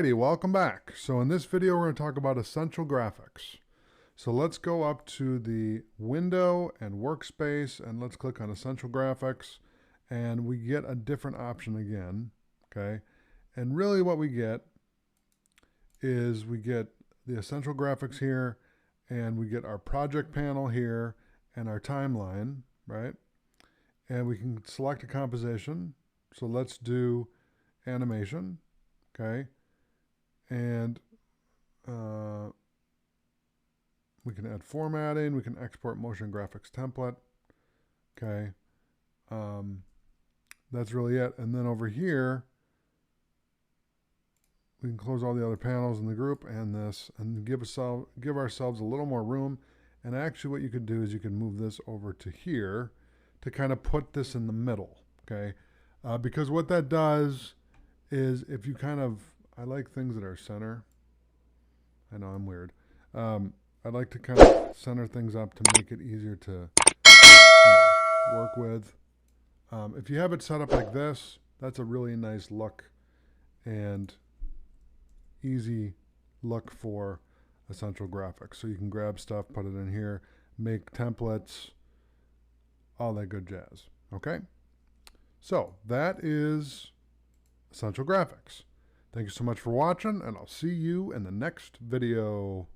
Alrighty, welcome back. So in this video, we're going to talk about essential graphics. So let's go up to the window and workspace and let's click on essential graphics and we get a different option again. Okay. And really what we get is we get the essential graphics here and we get our project panel here and our timeline, right? And we can select a composition. So let's do animation. Okay. And we can add formatting. We can export motion graphics template. Okay. That's really it. And then over here, we can close all the other panels in the group and this and give ourselves a little more room. And actually what you could do is you can move this over to here to kind of put this in the middle. Okay. Because what that does is if you kind of, I like things that are center. I know I'm weird. I like to kind of center things up to make it easier to work with. If you have it set up like this, that's a really nice look and easy look for essential graphics. So you can grab stuff, put it in here, make templates, all that good jazz. Okay? So that is essential graphics. Thank you so much for watching, and I'll see you in the next video.